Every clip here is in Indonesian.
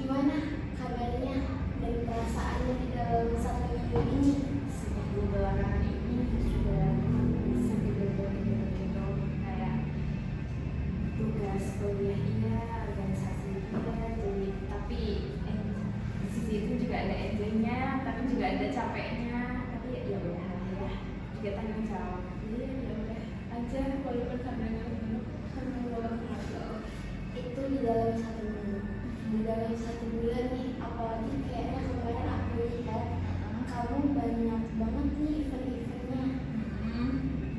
Gimana kabarnya dan perasaannya di dalam satu minggu ini? Seminggu belakangan ini sudah sakit berbagai gitu, kayak tugas kuliah iya, organisasi iya, jadi tapi di sisi itu juga ada enjoynya, tapi juga ada capeknya, tapi ya udah lah ya, juga tanggung jawab. Jadi ya udah aja walaupun sambil ngeluh Itu di dalam satu minggu. Di dalam satu bulan nih, apalagi kayaknya kemarin aku lihat kamu banyak banget nih event-eventnya.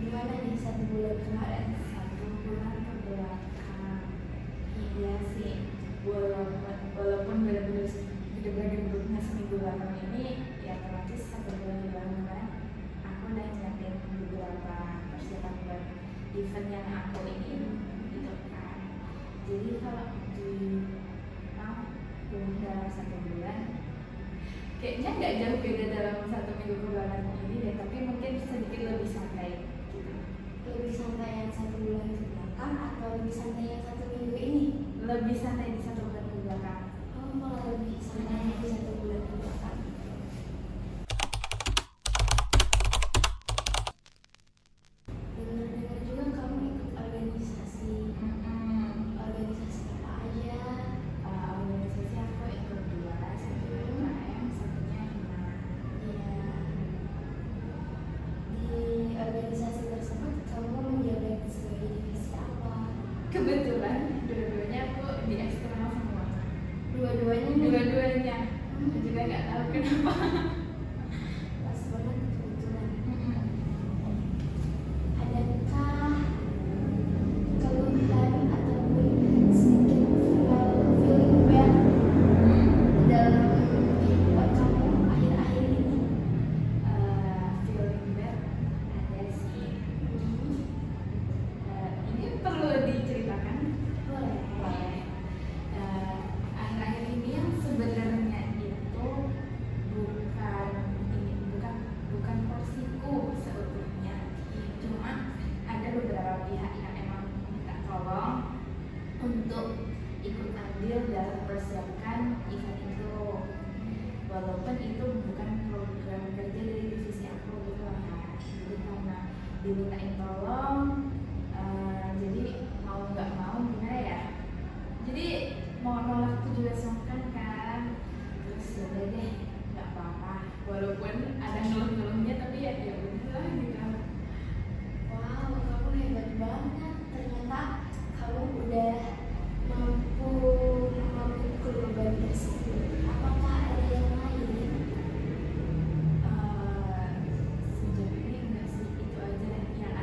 Gimana nih satu bulan kemarin? 1 bulan ke belakang, iya sih, walaupun bener-bener hidupnya seminggu belakangan ini, ya otomatis 1 bulan belakangan aku udah nyiapin beberapa persiapan buat event yang aku ingin gitu kan. Jadi kalau dalam 1 bulan kayaknya nggak jauh beda dalam 1 minggu kebelakangan ini deh, tapi mungkin sedikit lebih santai gitu. Lebih santai yang satu bulan ke belakang atau lebih santai yang satu minggu ini? Lebih santai di 1 bulan ke belakang. Oh, malah lebih santai di satu bulan ke belakang. Dengar-dengar juga kamu ikut organisasi. Organisasi apa aja? Organisasi aku ikut 2, satu UKM, satunya HIMA. Iya. Di organisasi tersebut kamu menjabat sebagai divisi apa? Kebetulan dua-duanya aku di eksternal semua. Dua-duanya nih? Dua-duanya. Aku juga nggak tahu kenapa. Pas banget kebetulan. Adakah keluhan ataupun sedikit feeling bad dalam kehidupan kamu akhir-akhir ini? Feeling bad ada sih. Ini perlu diceritakan. Boleh. Akhir-akhir ini yang sebenarnya itu bukan porsiku seutuhnya. Cuma ada beberapa pihak yang emang minta tolong untuk ikut andil dalam persiapkan event itu, walaupun itu bukan program kerja dari divisi aku gitu lah ya. Jadi karena dimintain tolong, jadi mau nggak mau gimana ya, jadi mau nolak itu juga sungkan kan. Terus ya udah deh, nggak apa-apa, walaupun ada ngeluh-ngeluhnya tapi ya udah gitu. Wow, kamu hebat banget. Ternyata kamu udah mampu memikul beban tersebut. Apakah ada yang lain? Sejauh ini enggak sih, itu aja yang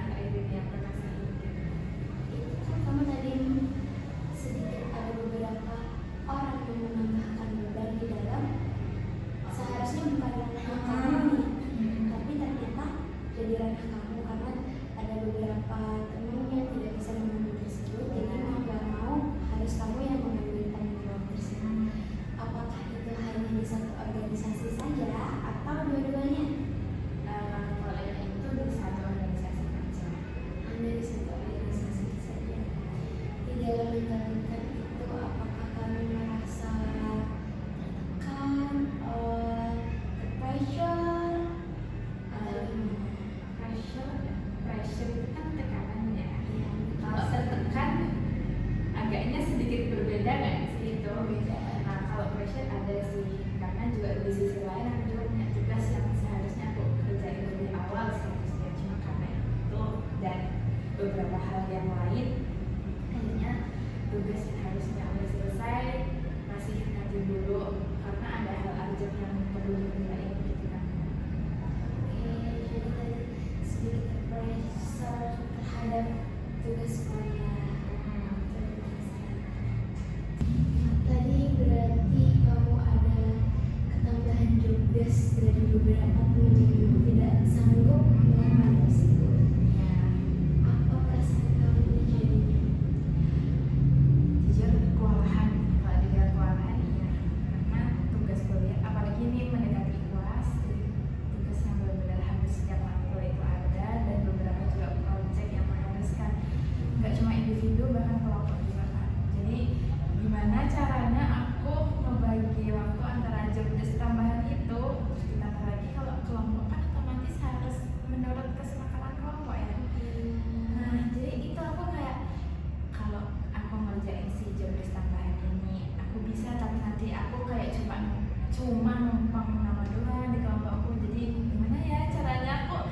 cuma numpang nama doang di kelompokku. Jadi gimana ya caranya aku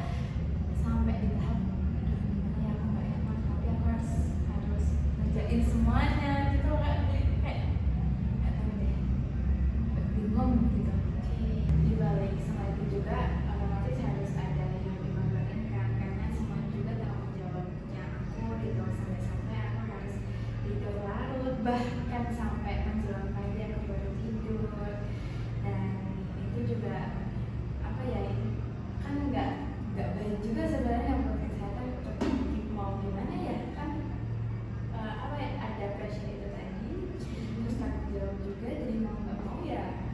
sampai di tahap aduh gimana ya aku nggak enak tapi aku harus ngerjain semuanya gitu kayak nggak tahu deh, bingung gitu. Di balik semua itu juga otomatis harus ada yang dibanggakan kan, karena semua juga tanggung jawabnya aku gitu, sampai aku harus tidur larut bahkan sampai menjelang pagi aku baru tidur. Dan itu juga apa ya, kan nggak baik juga sebenarnya buat kesehatan. Mau gimana ya kan, apa ya, ada pressure itu tadi, terus tanggung jawab juga, jadi mau nggak mau ya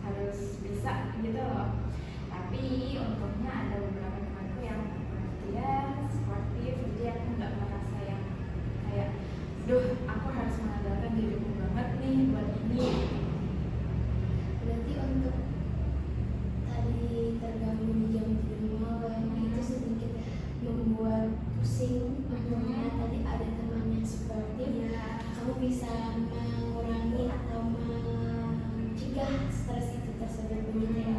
harus bisa gitu loh. Tapi untungnya ada beberapa temanku yang perhatian, sportif, jadi aku nggak merasa yang kayak duh aku harus mengandalkan diriku banget nih buat ini. Berarti untuk tadi terganggu di jam tidur malam itu sedikit membuat pusing. Untungnya tadi ada teman yang suportif, kamu bisa mengurangi atau mencegah stres itu tersebut begitu ya.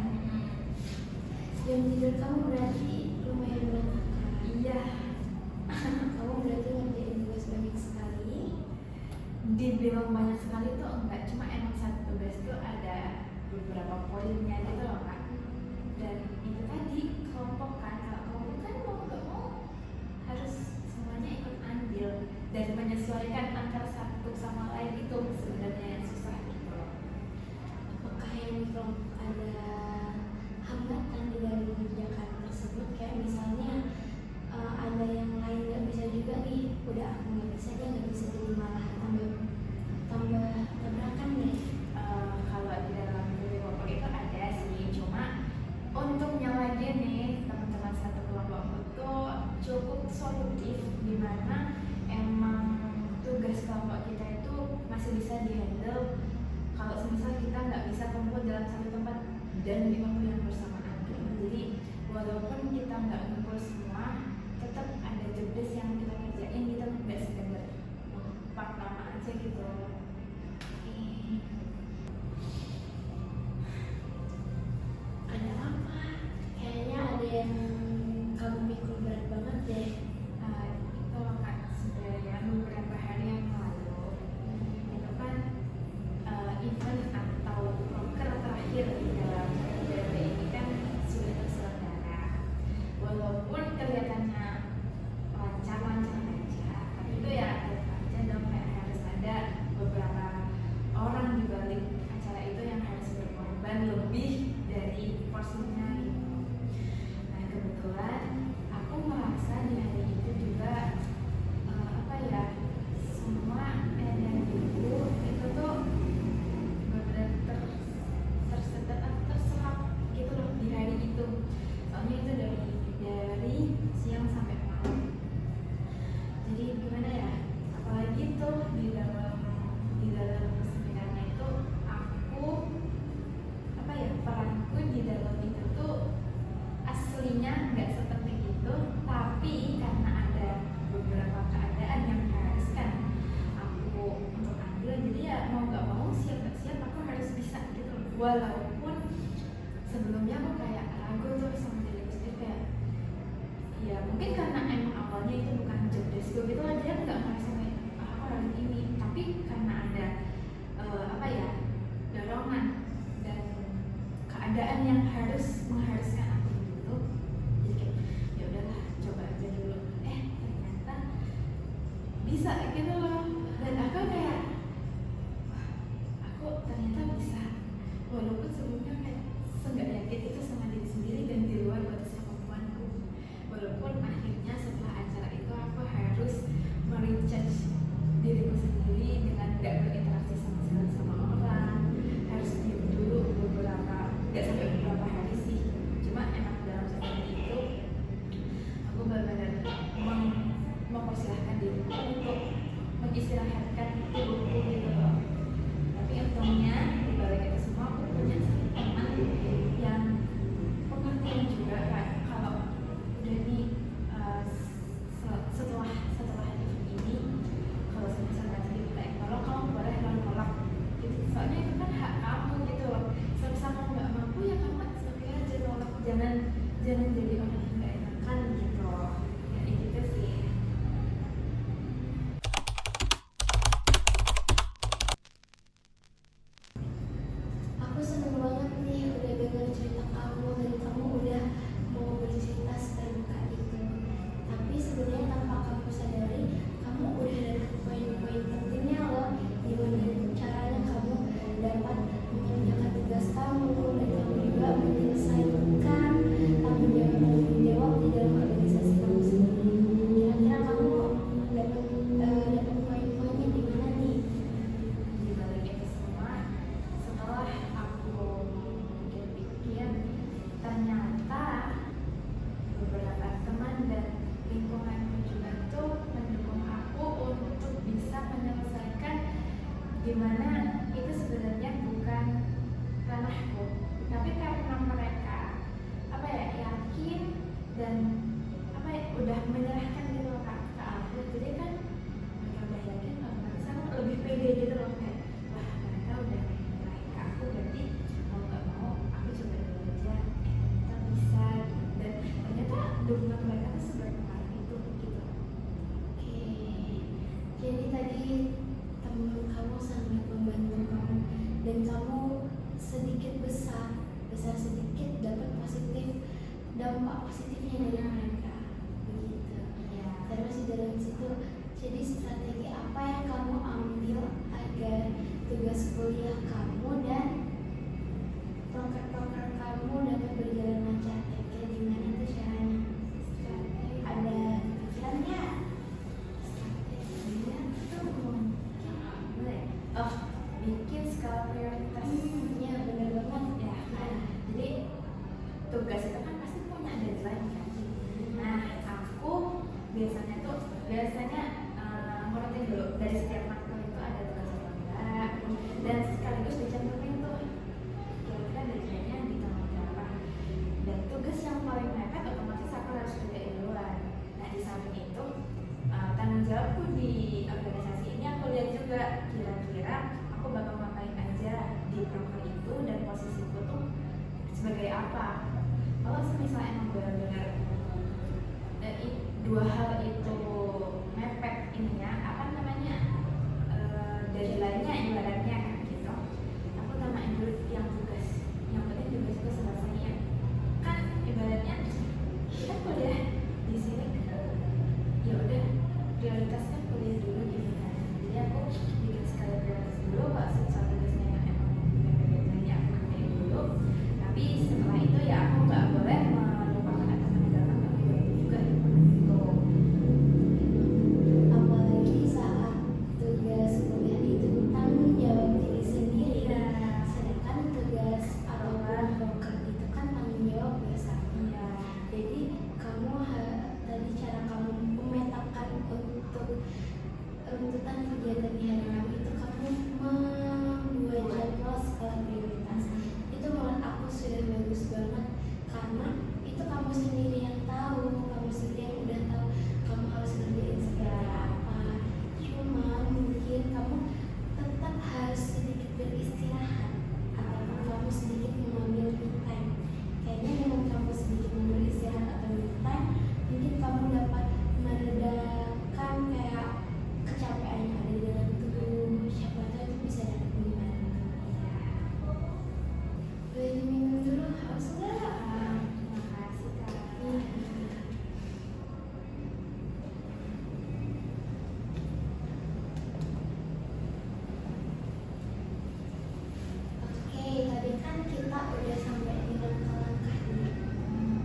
Jam tidur kamu berarti lumayan berantakan. Iya. Kamu berarti ngerjain tugas banyak sekali. Dibilang banyak sekali tuh enggak, cuma emang satu tugas tuh ada beberapa poinnya gitu loh Kak. Dan itu tadi kelompok kan, kalau kelompok kan mau nggak mau harus semuanya ikut andil dan menyesuaikan antara satu sama lain, itu sebenarnya yang susah gitu loh. Apakah yang di kelompok ada hambatan di dalam mengerjakan tersebut, kayak misalnya ada yang lain nggak bisa juga nih, udah aku nggak bisa, dia nggak bisa, jadi malah tambah tabrakan deh. Kalau di dalam kelompok itu ada sih, cuma untungnya lagi nih teman-teman satu kelompokku tuh cukup solutif, dimana emang tugas kelompok kita itu masih bisa dihandle kalau semisal kita nggak bisa kumpul dalam satu tempat dan di waktu yang bersamaan gitu. Jadi walaupun kita nggak kumpul semua, tetap ada jobdesk yang kita kerjain, kita nggak sekedar numpak nama aja gitu. Ada apa? Kayaknya ada yang kamu pikul berat banget deh. Itu loh Kak, sebenarnya beberapa hari yang lalu itu kan event atau proker terakhir di dalam PBB ini kan sudah terselenggara. Walaupun kelihatannya lancar-lancar aja, tapi itu ya tetap aja dong, kayak harus ada beberapa orang di balik acara itu yang harus berkorban lebih dari porsinya gitu. Nah kebetulan aku merasa di hari itu juga apa ya, semua energiku itu tuh benar-benar tersedot atau terserap gitu loh di hari itu. Soalnya itu dari siang sampai malam. Jadi gimana ya, apalagi tuh di dalam seminarnya itu aku apa ya, peranku di dalam itu tuh aslinya nggak seperti itu, tapi karena ada beberapa keadaan yang mengharuskan aku untuk ambil, jadi ya mau nggak mau, siap nggak siap aku harus bisa gitu. Walaupun sebelumnya aku kayak ragu tuh sama diriku sendiri, kayak ya mungkin karena emang awalnya itu bukan job desk gitu aja, nggak merasa kayak aku harus ini, tapi karena ada apa ya, dorongan dan keadaan yang mengharuskan aku gitu, jadi kayak ya udahlah coba aja dulu. Ternyata bisa gitu loh, dan aku kayak wah, aku ternyata bisa, walaupun sebelumnya kayak nggak yakin itu sama diri sendiri dan di luar batas kemampuanku. Walaupun akhirnya setelah acara itu aku harus merecharge diriku sendiri dengan nggak berinteraksi sama sekali sama orang, harus diam dulu nggak sampai beberapa hari sih, cuma emang dalam satu hari itu aku benar-benar mempersilahkan diriku untuk mengistirahatkan tubuhku gitu loh. Tapi untungnya di balik itu semua aku punya seneng banget nih udah dengar cerita kamu dan kamu udah mau bercerita seterbuka itu. Tapi sebenarnya tanpa kamu sadari, kamu udah dapet poin-poin pentingnya loh. Gimana caranya kamu dapat mengerjakan tugas kamu dan kamu juga menyelesaikan tanggung jawab di dalam organisasi kamu sendiri. Kira-kira kamu dapat poin-poinnya di mana nih? Di balik itu semua, setelah aku pikir-pikir, ternyata beberapa teman dan lingkunganku juga tuh mendukung aku untuk bisa menyelesaikan dimana itu sebenarnya bukan ranahku, tapi karena mereka yakin dan udah menyerahkan gitu loh ke aku. Jadi kan mereka udah yakin, otomatis aku lebih pede gitu loh, kayak wah mereka udah menyerahin ke aku, berarti mau gak mau aku coba dulu aja, ternyata bisa gitu. Dan ternyata dukungan mereka tuh seberapa itu gitu. Oke, jadi tadi teman kamu sangat membantu kamu dan kamu sedikit besar sedikit dapat dampak positifnya dari mereka, begitu. Ya. Terus di dalam situ, jadi strategi apa yang kamu ambil agar tugas kuliah kamu dan proker-proker kamu dapat berjalan lancar? Kira-kira gimana tuh caranya? Ada pikiran nggak? Strateginya tuh mungkin bikin skala prioritas. Ya benar banget ya. Nah, jadi tugas itu kan pasti punya deadline kan. Nah, aku biasanya ngurutin dulu dari setiap matkul itu ada tugas apa enggak, dan sekaligus dicantumin tuh kira-kira deadline-nya di tanggal berapa. Dan tugas yang paling mepet otomatis aku harus kerjain duluan. Nah, di samping itu tanggung jawabku di organisasi ini aku lihat juga kira-kira aku bakal ngapain aja di proker itu dan posisiku tuh sebagai apa. Kalau misalnya emang benar-benar dua hal itu mepet ininya deadline-nya ibaratnya kan gitu, aku tamain dulu yang tugas, yang penting tugas itu selesai ya kan. Ibaratnya kita kuliah di sini ya udah prioritasnya kuliah dulu gitu kan. Jadi aku bikin skala prioritas dulu, kalau sesuatu tugasnya yang emang deadline-nya aku kerjain dulu. Tapi setelah itu ya aku nggak boleh melupakan atau meninggalkan tanggung jawab juga gitu. Apalagi saat tugas kuliah itu tanggung jawab diri sendiri, sedangkan tugas ataupun proker itu kan tanggung jawab bersama. Iya. Jadi kamu tadi cara kamu memetakan untuk runtutan kegiatan di hari kamu itu kamu membuat jadwal skala prioritas. Itu menurut aku sudah bagus banget karena itu kamu sendiri yang tahu, kamu sendiri yang udah tahu kamu harus ngerjain seperti apa. Cuma mungkin kamu tetap harus sedikit beristirahat ataupun kamu sedikit mengambil me time. Kayaknya dengan kamu sedikit mengambil istirahat atau me time, mungkin kamu dapat meredakan kayak kecapean yang ada di dalam tubuh. Siapa tahu itu bisa dapat membantu. Boleh diminum dulu, haus nggak? Makasih Kak. Oke, tadi kan kita udah sampai di langkah-langkah ini.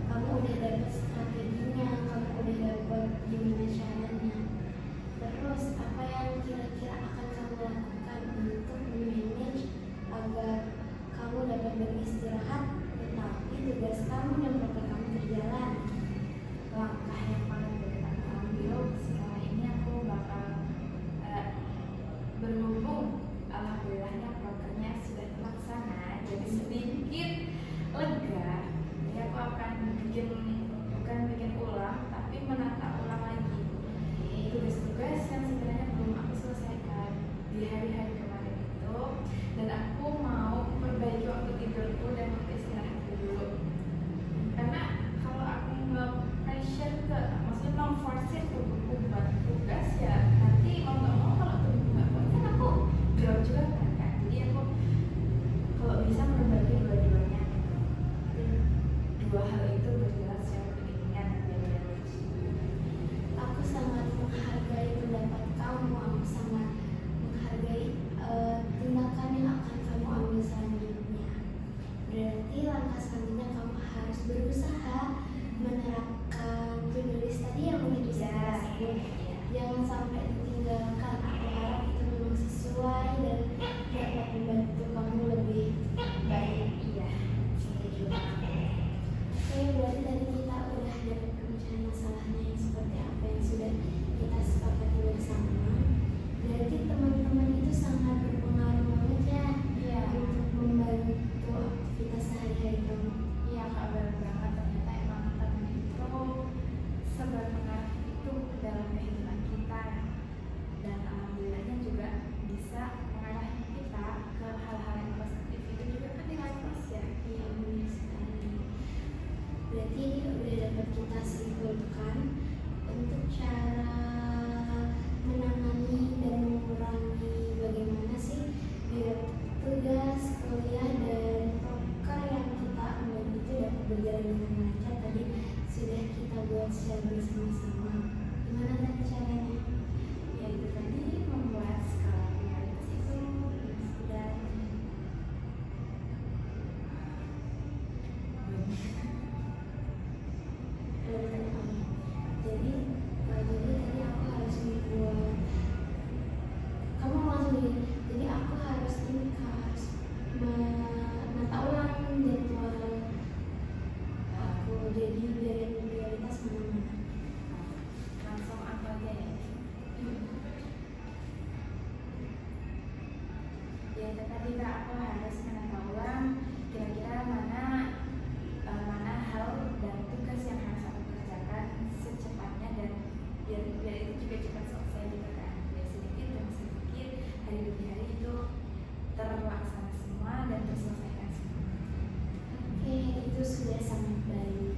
Kamu udah dapat strateginya, kamu udah dapat gimana caranya. Terus apa yang kira-kira akan kamu lakukan untuk memanage agar kamu dapat beristirahat, tetapi tugas kamu dan proker kamu berjalan? Langkah yang paling dekat aku ambil setelah ini, aku bakal berhubung alhamdulillahnya prokernya sudah terlaksana, jadi sedikit lega. Jadi aku akan bukan bikin ulang, tapi menata ulang lagi tugas-tugas yang sebenarnya belum aku selesaikan di hari-hari kemarin itu, dan aku mau memperbaiki waktu tidurku dan waktu istirahatku dulu. Karena kalau aku berjalan dengan lancar. Tadi sudah kita buat share bersama-sama. Gimana tadi caranya? Ya itu tadi membuat skala prioritas itu dan Jadi tadi aku harus membuat, kamu langsung gini. Jadi aku harus harus menata ulang jadwal aku. Jadi biar yang prioritas mana. langsung aku aja ya. Ya itu tadi Kak, aku harus menata ulang kira-kira mana hal dan tugas yang harus aku kerjakan secepatnya dan biar itu juga cepat selesai gitu kan. Biar sedikit demi sedikit, hari demi hari itu terlaksana semua dan terselesaikan semua. Oke, itu sudah sangat baik.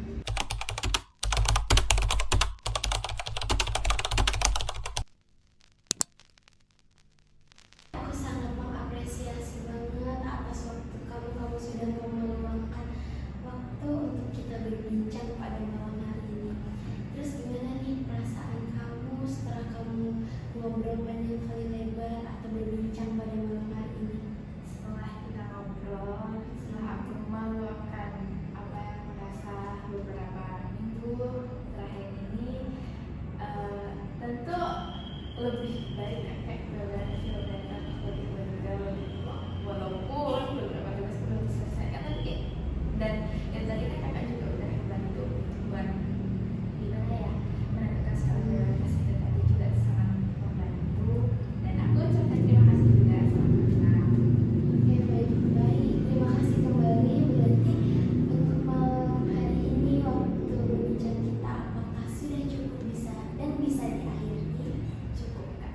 Aku sangat mengapresiasi banget atas waktu kamu sudah mau meluangkan waktu untuk kita berbincang pada malam hari ini. Terus gimana nih perasaan kamu setelah kamu ngobrol panjang kali lebar atau berbincang pada malam hari ini? Setelah kita ngobrol, setelah aku meluapkan apa yang merasa beberapa minggu terakhir ini, tentu lebih baik ya, kayak feel better, lebih lega, lebih walaupun beberapa tugas belum diselesaikan tapi dan yang tadi kan kakak juga udah bantu buat gimana ya menentukan skala prioritas itu tadi juga sangat membantu dan aku ucapkan terima kasih juga sama kakak. Oke, baik-baik. Terima kasih kembali. Berarti untuk malam hari ini waktu berbincang kita apakah sudah cukup bisa diakhiri? Cukup Kak.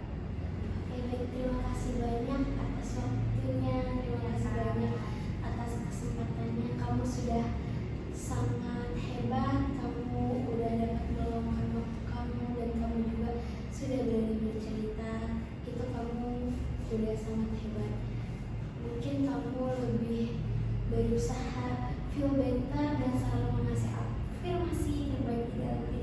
Oke, baik. Terima kasih banyak atas waktunya. Terima kasih banyak atas kesempatannya. Kamu sudah sangat hebat. Kamu udah dapat meluangkan waktu kamu dan kamu juga sudah berani bercerita. Itu kamu sudah sangat hebat. Mungkin kamu lebih berusaha feel better dan selalu mengasih afirmasi terbaik di dalam diri